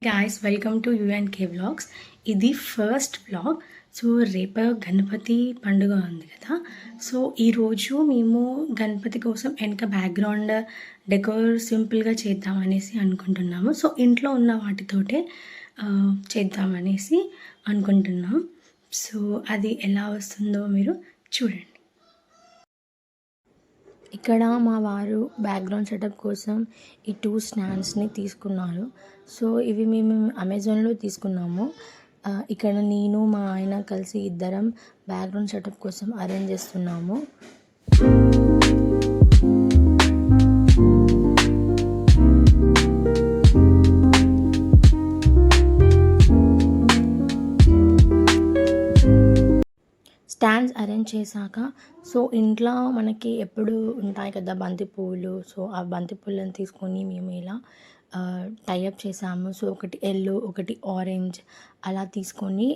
Guys, welcome to UNK vlogs. ఇది first vlog. So రేపు గణపతి పండుగ ఉంది కదా. సో ఈరోజు మేము గణపతి కోసం వెనక బ్యాక్గ్రౌండ్ డెకోర్ సింపుల్గా చేద్దామనేసి అనుకుంటున్నాము. సో ఇంట్లో ఉన్న వాటితోటే చేద్దామనేసి అనుకుంటున్నాం. సో అది ఎలా వస్తుందో మీరు చూడండి. ఇక్కడ మా వారు బ్యాక్గ్రౌండ్ సెటప్ కోసం ఈ 2 స్టాండ్స్ని తీసుకున్నారు. సో ఇవి మేము అమెజాన్లో తీసుకున్నాము. ఇక్కడ నేను మా ఆయన కలిసి ఇద్దరం బ్యాక్గ్రౌండ్ సెటప్ కోసం అరేంజ్ చేస్తున్నాము. స్టాండ్స్ అరేంజ్ చేశాక సో ఇంట్లో మనకి ఎప్పుడు ఉంటాయి కదా బంతి పువ్వులు. సో ఆ బంతి పువ్వులను తీసుకొని మేము ఇలా టైఅప్ చేసాము. సో ఒకటి ఎల్లో, ఒకటి ఆరెంజ్ అలా తీసుకొని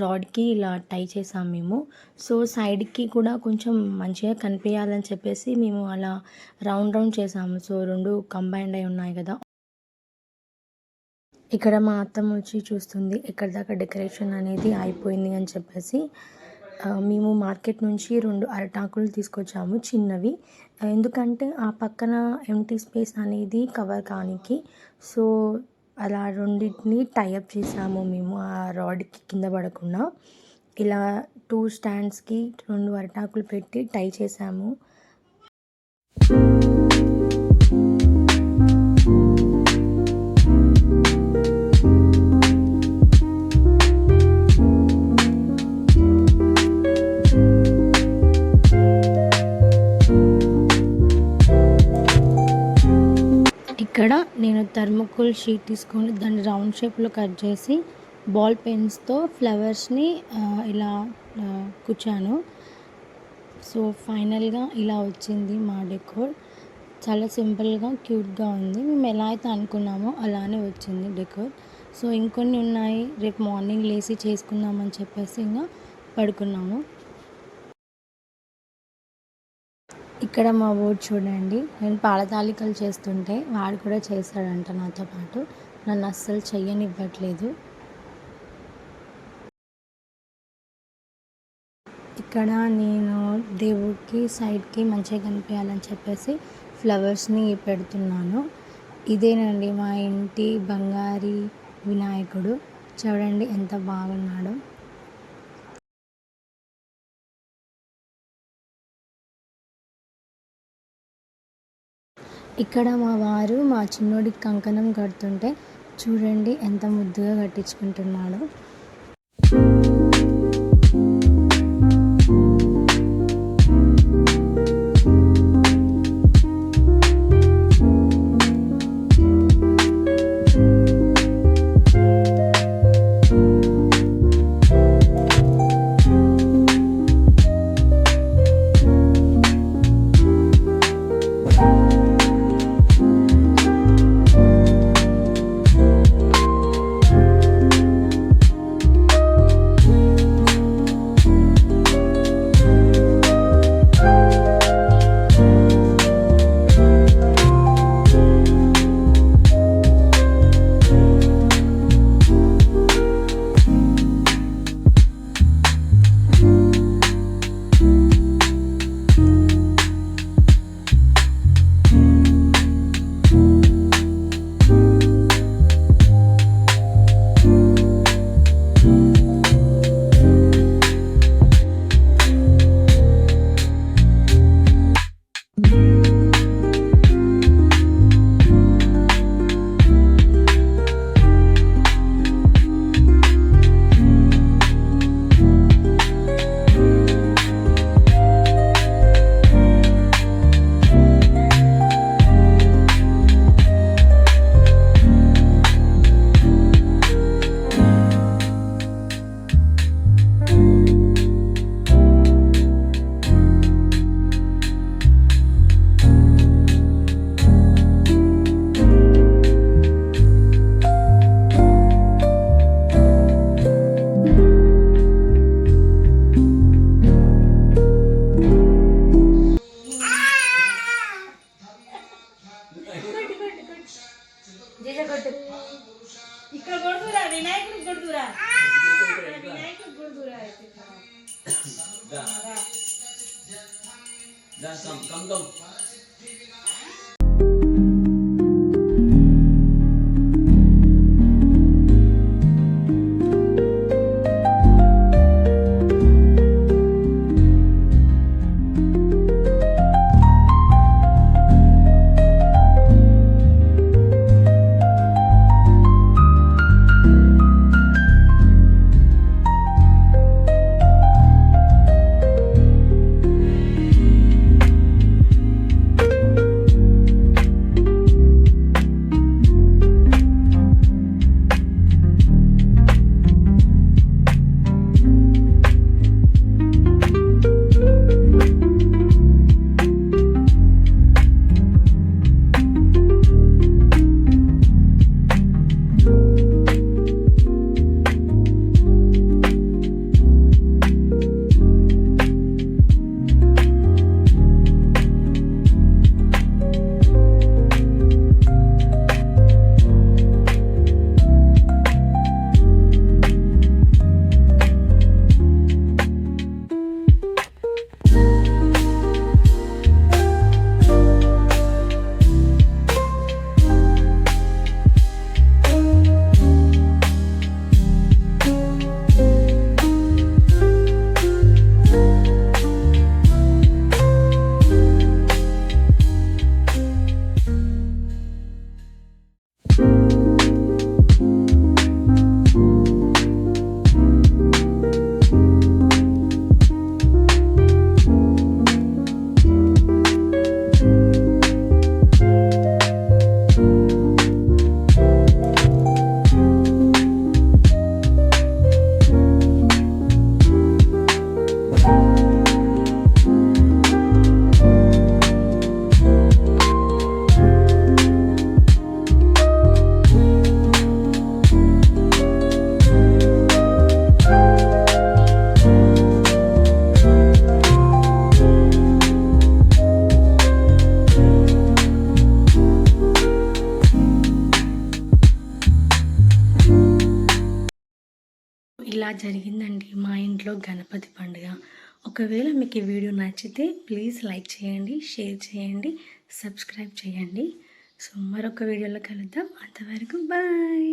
రాడ్కి ఇలా టై చేసాము మేము. సో సైడ్కి కూడా కొంచెం మంచిగా కనిపించాలని చెప్పేసి మేము అలా రౌండ్ చేసాము. సో 2 కంబైన్డ్ అయి ఉన్నాయి కదా. ఇక్కడ మా అత్తమ్మ వచ్చి చూస్తుంది ఎక్కడి దాకా డెకరేషన్ అనేది అయిపోయింది అని చెప్పేసి. మేము మార్కెట్ నుంచి 2 అరటాకులు తీసుకొచ్చాము చిన్నవి. ఎందుకంటే ఆ పక్కన ఎంటీ స్పేస్ అనేది కవర్ కానికి. సో అలా రెండింటిని టైఅప్ చేసాము మేము ఆ రాడ్కి కింద పడకుండా. ఇలా 2 స్టాండ్స్కి 2 అరటాకులు పెట్టి టై చేసాము. ఇక్కడ నేను థర్మోకోల్ షీట్ తీసుకొని దాన్ని రౌండ్ షేప్లో కట్ చేసి బాల్ పెన్స్తో ఫ్లవర్స్ని ఇలా కుచ్చాను. సో ఫైనల్గా ఇలా వచ్చింది మా డెకోర్. చాలా సింపుల్గా క్యూట్గా ఉంది. మేము ఎలా అయితే అనుకున్నామో అలానే వచ్చింది డెకోర్. సో ఇంకొన్ని ఉన్నాయి, రేపు మార్నింగ్ లేచి చేసుకుందామని చెప్పేసి ఇంకా పడుకున్నాము. ఇక్కడ మా ఊరు చూడండి, నేను పాలతాలికలు చేస్తుంటే వాడు కూడా చేస్తాడంట నాతో పాటు. నన్ను అస్సలు చెయ్యనివ్వట్లేదు. ఇక్కడ నేను దేవుడికి సైడ్కి మంచిగా కనిపించాలని చెప్పేసి ఫ్లవర్స్ని పెడుతున్నాను. ఇదేనండి మా ఇంటి బంగారి వినాయకుడు. చూడండి ఎంత బాగున్నాడో. ఇక్కడ మా వారు మా చిన్నోడికి కంకణం కడుతుంటే చూడండి ఎంత ముద్దుగా కట్టించుకుంటున్నాడో. Come. ఇలా జరిగిందండి మా ఇంట్లో గణపతి పండుగ. ఒకవేళ మీకు ఈ వీడియో నచ్చితే ప్లీజ్ లైక్ చేయండి, షేర్ చేయండి, సబ్స్క్రైబ్ చేయండి. సో మరొక వీడియోలో కలుద్దాం. అంతవరకు బాయ్.